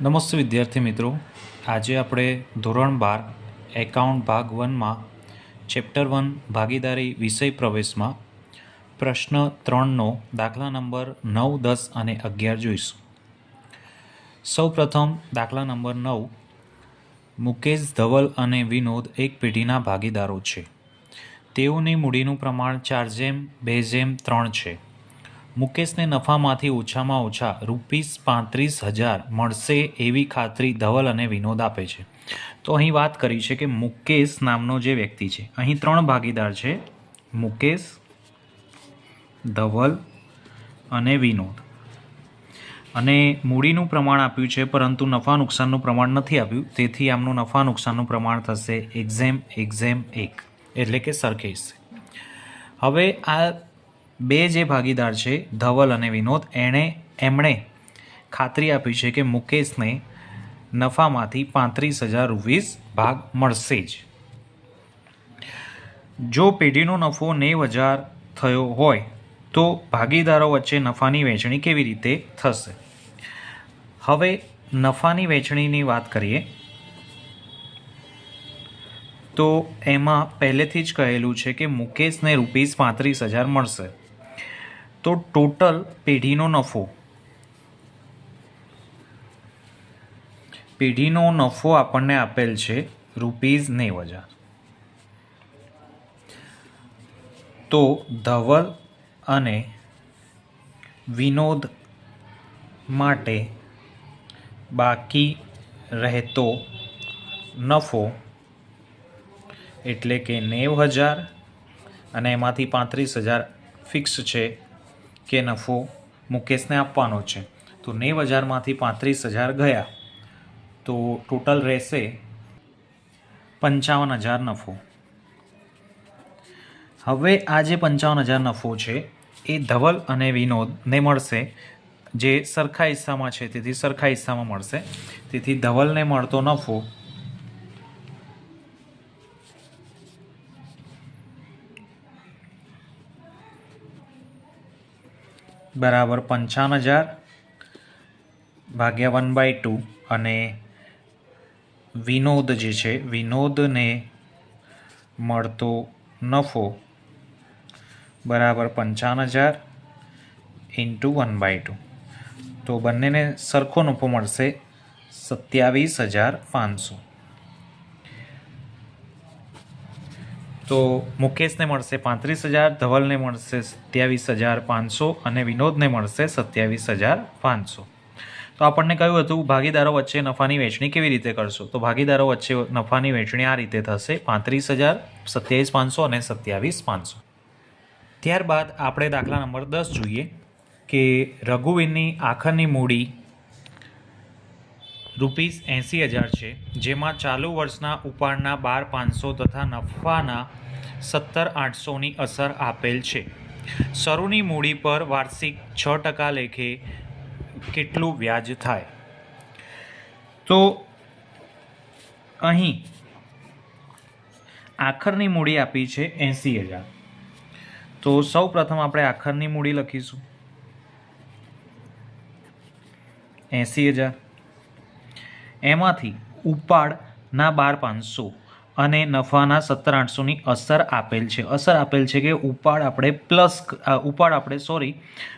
નમસ્તે વિદ્યાર્થી મિત્રો, આજે આપણે ધોરણ 12 એકાઉન્ટ ભાગ 1માં ચેપ્ટર 1 ભાગીદારી વિષય પ્રવેશમાં પ્રશ્ન 3નો દાખલા નંબર 9, 10 અને 11 જોઈશું. સૌપ્રથમ દાખલા નંબર 9. મુકેશ, ધવલ અને વિનોદ એક પેઢીના ભાગીદારો છે. તેઓની મૂડીનું પ્રમાણ 4:2:3 છે. મુકેશને નફામાંથી ઓછામાં ઓછા ₹35,000 મળશે એવી ખાતરી ધવલ અને વિનોદ આપે છે. તો અહીં વાત કરી છે કે મુકેશ નામનો જે વ્યક્તિ છે, અહીં 3 ભાગીદાર છે: મુકેશ, ધવલ અને વિનોદ. અને મૂડીનું પ્રમાણ આપ્યું છે, પરંતુ નફા નુકસાનનું પ્રમાણ નથી આપ્યું. તેથી આમનું નફા નુકસાનનું પ્રમાણ થશે 1:1, એટલે કે સરખે હિસ્સે. હવે આ બે જે ભાગીદાર છે, ધવલ અને વિનોદ, એમણે ખાતરી આપી છે કે મુકેશને નફામાંથી ₹35,000 ભાગ મળશે જ. જો પેઢીનો નફો 90,000 થયો હોય તો ભાગીદારો વચ્ચે નફાની વહેંચણી કેવી રીતે થશે? હવે નફાની વહેંચણીની વાત કરીએ તો એમાં પહેલેથી જ કહેલું છે કે મુકેશને ₹35,000 મળશે. તો ટોટલ પેઢીનો નફો આપણને આપેલ છે ₹90,000. તો ધવલ અને વિનોદ માટે બાકી રહેતો નફો એટલે કે 90,000, અને એમાંથી 35,000 ફિક્સ છે કે નફો મુકેશને આપવાનો છે. તો 90,000માંથી 35,000 ગયા તો ટોટલ રહેશે 55,000 નફો. હવે આ જે 55,000 નફો છે એ ધવલ અને વિનોદને મળશે, જે સરખા હિસ્સામાં છે તેથી સરખા હિસ્સામાં મળશે. તેથી ધવલને મળતો નફો બરાબર 55,000 ભાગ્યા 1/2, અને વિનોદ જે છે, વિનોદને મળતો નફો બરાબર 55,000 × 1/2. તો બંનેને સરખો નફો મળશે 27,500. તો મુકેશને મળશે 35,000, ધવલને મળશે 27,500 અને વિનોદને મળશે 27,500. તો આપણને કહ્યું હતું ભાગીદારો વચ્ચે નફાની વહેંચણી કેવી રીતે કરશો? તો ભાગીદારો વચ્ચે નફાની વહેંચણી આ રીતે થશે: 35,000, 27,500 અને 27,500. ત્યારબાદ આપણે દાખલા નંબર 10 જોઈએ કે રઘુવીરની આખરની મૂડી ₹80,000 છે, જેમાં ચાલુ વર્ષના ઉપાડના 12,500 તથા નફાના 17,800ની અસર આપેલ છે. શરૂની મૂડી પર વાર્ષિક 6% લેખે કેટલું વ્યાજ થાય? તો અહીં આખરની મૂડી આપી છે 80,000. તો સૌ પ્રથમ આપણે આખરની મૂડી લખીશું 80,000. એમાંથી ઉપાડના 12,500 અને નફાના 17,800ની અસર આપેલ છે. કે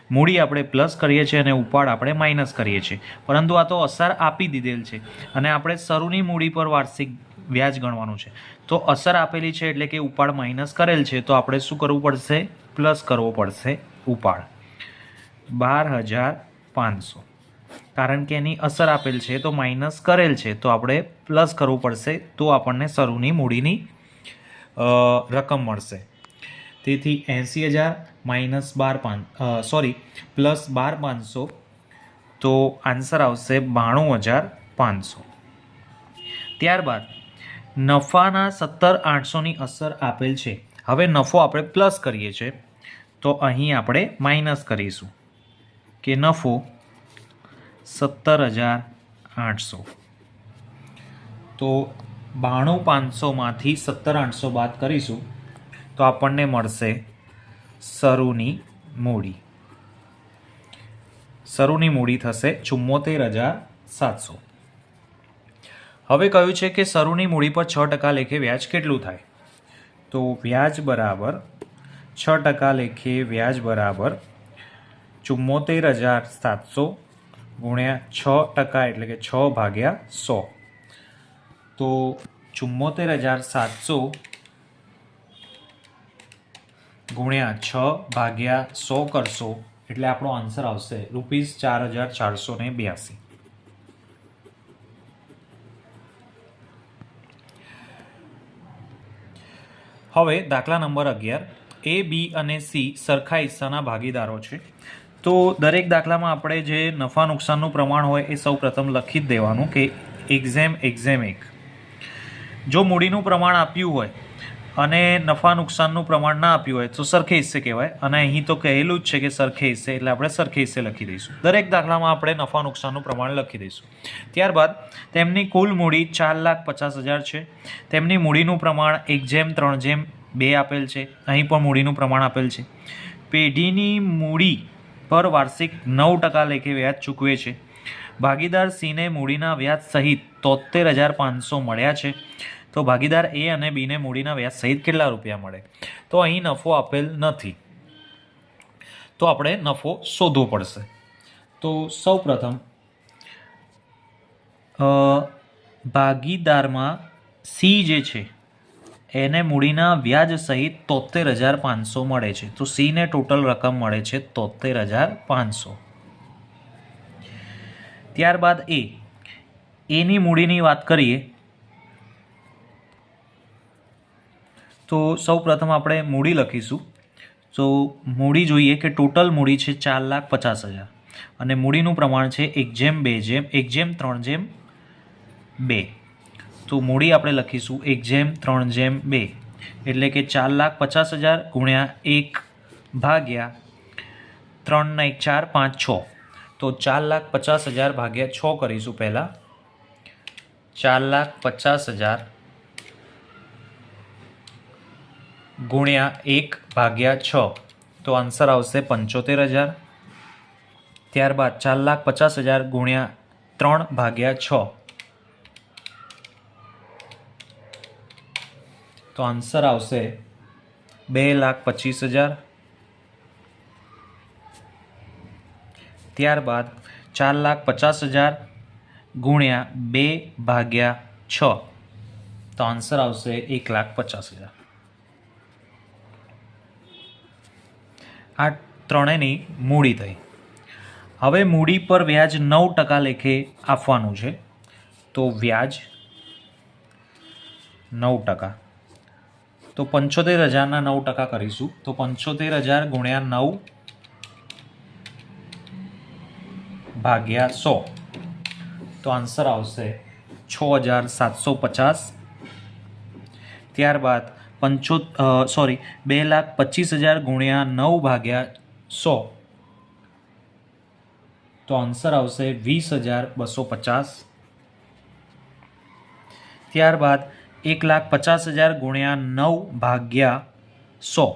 મૂડી આપણે પ્લસ કરીએ છીએ અને ઉપાડ આપણે માઇનસ કરીએ છીએ, પરંતુ આ તો અસર આપી દીધેલ છે અને આપણે શરૂની મૂડી પર વાર્ષિક વ્યાજ ગણવાનું છે. તો અસર આપેલી છે એટલે કે ઉપાડ માઇનસ કરેલ છે, તો આપણે શું કરવું પડશે? પ્લસ કરવો પડશે ઉપાડ 12,500. કારણ કે એની અસર આપેલ છે તો માઇનસ કરેલ છે, તો આપણે પ્લસ કરવું પડશે, તો આપણને શરૂની મૂડીની રકમ મળશે. તેથી 80,000 પ્લસ 12,500, તો આન્સર આવશે 92,500. ત્યારબાદ નફાના 17,800ની અસર આપેલ છે. હવે નફો આપણે પ્લસ કરીએ છીએ, તો અહીં આપણે માઇનસ કરીશું કે નફો 17,800. તો 92,500માંથી 17,800 બાદ કરીશું તો આપણને મળશે શરૂની મૂડી. શરૂની મૂડી થશે 74,700. હવે કહ્યું છે કે શરૂની મૂડી પર 6% લેખે વ્યાજ કેટલું થાય? તો વ્યાજ બરાબર 6% લેખે વ્યાજ બરાબર 74,700 ગુણ્યા 6% એટલે કે 6/100. તો 74,700 ગુણ્યા 6/100 કરશો એટલે આપણો આન્સર આવશે ₹4,482. હવે દાખલા નંબર 11, એ, બી અને સી સરખા હિસ્સાના ભાગીદારો છે. તો દરેક દાખલામાં આપણે જે નફા નુકસાનનું પ્રમાણ હોય એ સૌ પ્રથમ લખી જ દેવાનું કે એક્ઝેમ 1. જો મૂડીનું પ્રમાણ આપ્યું હોય અને નફા નુકસાનનું પ્રમાણ ના આપ્યું હોય તો સરખે હિસ્સે કહેવાય, અને અહીં તો કહેલું જ છે કે સરખે હિસ્સે, એટલે આપણે સરખે હિસ્સે લખી દઈશું. દરેક દાખલામાં આપણે નફા નુકસાનનું પ્રમાણ લખી દઈશું. ત્યારબાદ તેમની કુલ મૂડી 4,50,000 છે. તેમની મૂડીનું પ્રમાણ 1:3:2 આપેલ છે. અહીં પણ મૂડીનું પ્રમાણ આપેલ છે. પેઢીની મૂડી પર વાર્ષિક 9% લેખે વ્યાજ ચૂકવે છે. ભાગીદાર સીને મૂડીના વ્યાજ સહિત 73,500 મળ્યા છે. તો ભાગીદાર એ અને બીને મૂડીના વ્યાજ સહિત કેટલા રૂપિયા મળે? તો અહીં નફો આપેલ નથી, તો આપણે નફો શોધવો પડશે. તો સૌ પ્રથમ ભાગીદારમાં સી જે છે એને મૂડીના વ્યાજ સહિત 73,500 મળે છે. તો સીને ટોટલ રકમ મળે છે 73,500. ત્યારબાદ એની મૂડીની વાત કરીએ તો સૌ પ્રથમ આપણે મૂડી લખીશું. તો મૂડી જોઈએ કે ટોટલ મૂડી છે 4,50,000 અને મૂડીનું પ્રમાણ છે 1:3:2. તો મૂડી આપણે લખીશું 1:3:2 એટલે કે 4,50,000 ગુણ્યા 1/3 ને 1 4 5 6. તો 4,50,000 ભાગ્યા 6 કરીશું. પહેલાં 4,50,000 ગુણ્યા 1/6 તો આન્સર આવશે 75,000. ત્યારબાદ 4,50,000 ગુણ્યા 3/6 તો આન્સર આવશે 2,25,000. ત્યારબાદ 4,50,000 ગુણ્યા 2/6 તો આન્સર આવશે 1,50,000. આ ત્રણેયની મૂડી થઈ. હવે મૂડી પર વ્યાજ 9% લેખે આપવાનું છે. તો વ્યાજ 9%, તો 75,000ના 9% કરીશું. તો 75,000 ગુણ્યા 9/100 તો આન્સર આવશે 6,750. ત્યારબાદ 2,25,000 ગુણ્યા 9/100 તો આન્સર આવશે 20,250. ત્યારબાદ 1,50,000 ગુણ્યા 9/100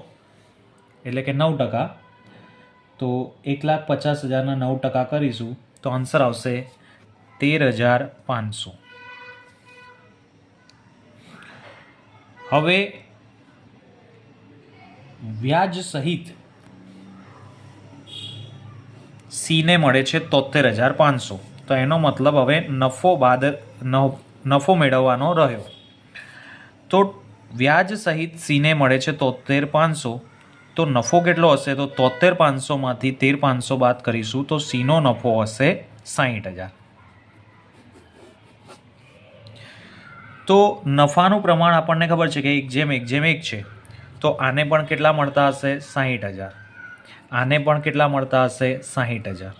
એટલે કે 9%. તો 1,50,000ના 9% કરીશું તો આન્સર આવશે 13,500. હવે વ્યાજ સહિત સીને મળે છે 73,500. તો એનો મતલબ હવે નફો મેળવવાનો રહ્યો. તો વ્યાજ સહિત સીને મળે છે 73,500. તો નફો કેટલો હશે? તો 73,500માંથી 13,500 બાદ કરીશું તો સીનો નફો હશે 60,000. તો નફાનું પ્રમાણ આપણને ખબર છે કે 1:1 છે. તો આને પણ કેટલા મળતા હશે? 60,000. આને પણ કેટલા મળતા હશે? 60,000.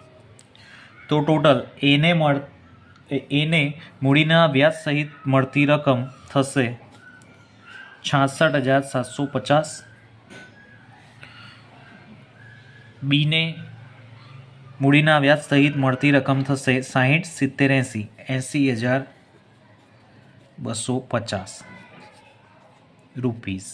તો ટોટલ એને મૂડીના વ્યાજ સહિત મળતી રકમ થશે 66,750. બીને મૂડીના વ્યાજ સહિત મળતી રકમ થશે 60, 70, 80, 80,250 રૂપીઝ.